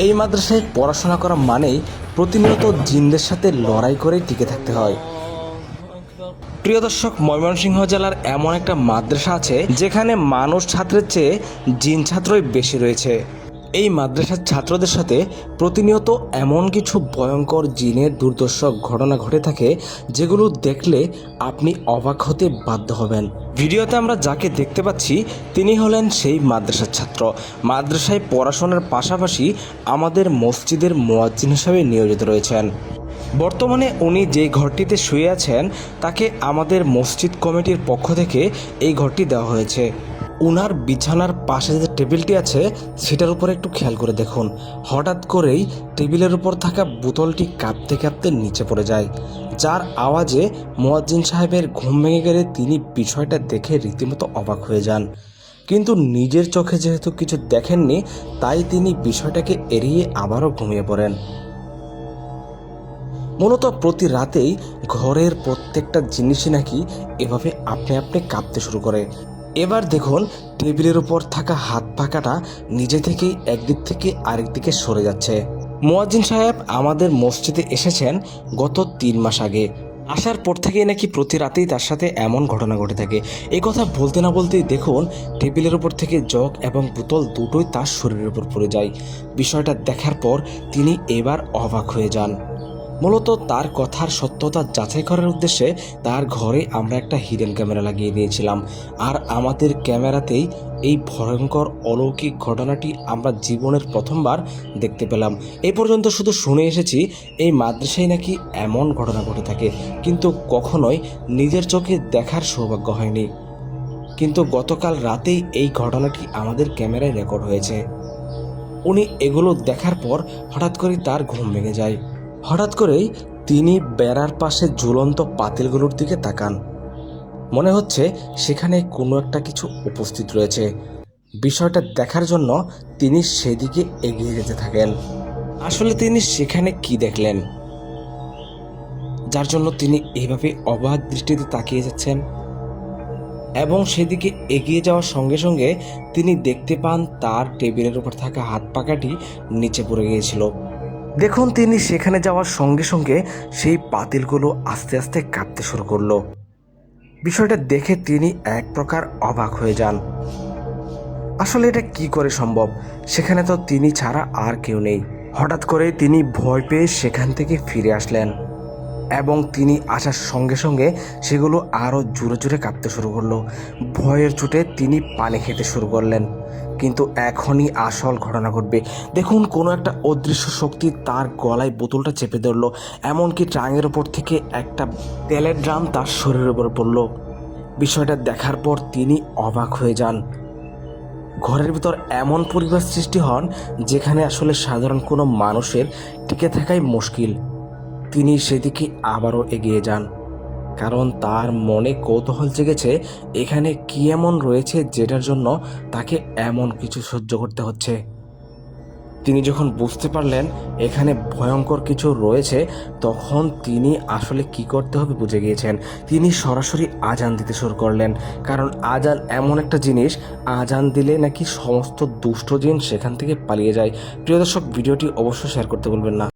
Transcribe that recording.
এই মাদ্রাসায় পড়াশোনা করা মানেই প্রতিনিয়ত জিনদের সাথে লড়াই করে টিকে থাকতে হয়। প্রিয় দর্শক, ময়মনসিংহ জেলার এমন একটা মাদ্রাসা আছে যেখানে মানুষ ছাত্রের চেয়ে জিন ছাত্রই বেশি রয়েছে। এই মাদ্রাসার ছাত্রদের সাথে প্রতিনিয়ত এমন কিছু ভয়ঙ্কর জিনের দুর্দর্শ ঘটনা ঘটে থাকে যেগুলো দেখলে আপনি অবাক হতে বাধ্য হবেন। ভিডিওতে আমরা যাকে দেখতে পাচ্ছি তিনি হলেন সেই মাদ্রাসার ছাত্র। মাদ্রাসায় পড়াশোনার পাশাপাশি আমাদের মসজিদের মুয়াজ্জিন হিসাবে নিয়োজিত রয়েছেন। বর্তমানে উনি যে ঘরটিতে শুয়ে আছেন তাকে আমাদের মসজিদ কমিটির পক্ষ থেকে এই ঘরটি দেওয়া হয়েছে। উনার বিছানার পাশে যে টেবিলটি আছে সেটার উপর একটু খেয়াল করে দেখুন, হঠাৎ করেই টেবিলের উপর থাকা বোতলটি কাঁপতে কাঁপতে নিচে পড়ে যায়, যার আওয়াজে মুয়াজ্জিন সাহেবের ঘুম ভেঙে গেলে তিনি বিষয়টা দেখে রীতিমতো অবাক হয়ে যান। কিন্তু নিজের চোখে যেহেতু কিছু দেখেননি তাই তিনি বিষয়টাকে এড়িয়ে আবারও ঘুমিয়ে পড়েন। মূলত প্রতি রাতেই ঘরের প্রত্যেকটা জিনিসই নাকি এভাবে আপনি আপনি কাঁপতে শুরু করে। এবার দেখুন টেবিলের উপর থাকা হাত পাকাটা নিজে থেকেই একদিক থেকে আরেক দিকে সরে যাচ্ছে। মুয়াজ্জিন সাহেব আমাদের মসজিদে এসেছেন গত 3 মাস আগে। আসার পর থেকেই নাকি প্রতি রাতেই তার সাথে এমন ঘটনা ঘটে থাকে। এই কথা বলতে না বলতেই দেখুন টেবিলের উপর থেকে জগ এবং বোতল দুটোই তার শরীরের উপর পড়ে যায়। বিষয়টা দেখার পর তিনি এবার অবাক হয়ে যান। মূলত তার কথার সত্যতা যাচাই করার উদ্দেশ্যে তার ঘরে আমরা একটা হিডেন ক্যামেরা লাগিয়ে দিয়েছিলাম, আর আমাদের ক্যামেরাতেই এই ভয়ঙ্কর অলৌকিক ঘটনাটি আমরা জীবনের প্রথমবার দেখতে পেলাম। এই পর্যন্ত শুধু শুনে এসেছি এই মাদ্রাসায় নাকি এমন ঘটনা ঘটে থাকে, কিন্তু কখনোই নিজের চোখে দেখার সৌভাগ্য হয়নি। কিন্তু গতকাল রাতেই এই ঘটনাটি আমাদের ক্যামেরায় রেকর্ড হয়েছে। উনি এগুলো দেখার পর হঠাৎ করে তার ঘুম ভেঙে যায়। হঠাৎ করেই তিনি বেড়ার পাশে ঝুলন্ত পাতিলগুলোর দিকে তাকান। মনে হচ্ছে সেখানে কোনো একটা কিছু উপস্থিত রয়েছে। বিষয়টা দেখার জন্য তিনি সেদিকে এগিয়ে যেতে থাকেন। আসলে তিনি সেখানে কি দেখলেন যার জন্য তিনি এইভাবে অবাক দৃষ্টিতে তাকিয়ে যাচ্ছেন? এবং সেদিকে এগিয়ে যাওয়ার সঙ্গে সঙ্গে তিনি দেখতে পান তার টেবিলের উপর থাকা হাত পাকাটি নিচে পড়ে গিয়েছিল। দেখুন তিনি সেখানে যাওয়ার সঙ্গে সঙ্গে সেই পাতিলগুলো আস্তে আস্তে কাঁপতে শুরু করলো। বিষয়টা দেখে তিনি এক প্রকার অবাক হয়ে যান। আসলে এটা কি করে সম্ভব? সেখানে তো তিনি ছাড়া আর কেউ নেই। হঠাৎ করে তিনি ভয় পেয়ে সেখান থেকে ফিরে আসলেন এবং তিনি আসার সঙ্গে সঙ্গে সেগুলো আরও জোরে জোরে কাঁপতে শুরু করলো। ভয়ের চোটে তিনি পানি খেতে শুরু করলেন। কিন্তু এখনই আসল ঘটনা ঘটবে। দেখুন কোনো একটা অদৃশ্য শক্তি তার গলায় বোতলটা চেপে ধরলো, এমনকি ট্রাঙের ওপর থেকে একটা তেলের ড্রাম তার শরীরের উপর পড়ল। বিষয়টা দেখার পর তিনি অবাক হয়ে যান। ঘরের ভিতর এমন পরিবেশ সৃষ্টি হন যেখানে আসলে সাধারণ কোনো মানুষের টিকে থাকাই মুশকিল। তিনি সেদিকে আবারও এগিয়ে যান, কারণ তার মনে কৌতূহল জেগেছে এখানে কি এমন রয়েছে যেটার জন্য তাকে এমন কিছু সহ্য করতে হচ্ছে। তিনি যখন বুঝতে পারলেন এখানে ভয়ঙ্কর কিছু রয়েছে তখন তিনি আসলে কি করতে হবে বুঝে গিয়েছেন। তিনি সরাসরি আজান দিতে শুরু করলেন, কারণ আজান এমন একটা জিনিস, আজান দিলে নাকি সমস্ত দুষ্ট জিন সেখান থেকে পালিয়ে যায়। প্রিয় দর্শক, ভিডিওটি অবশ্যই শেয়ার করতে ভুলবেন না।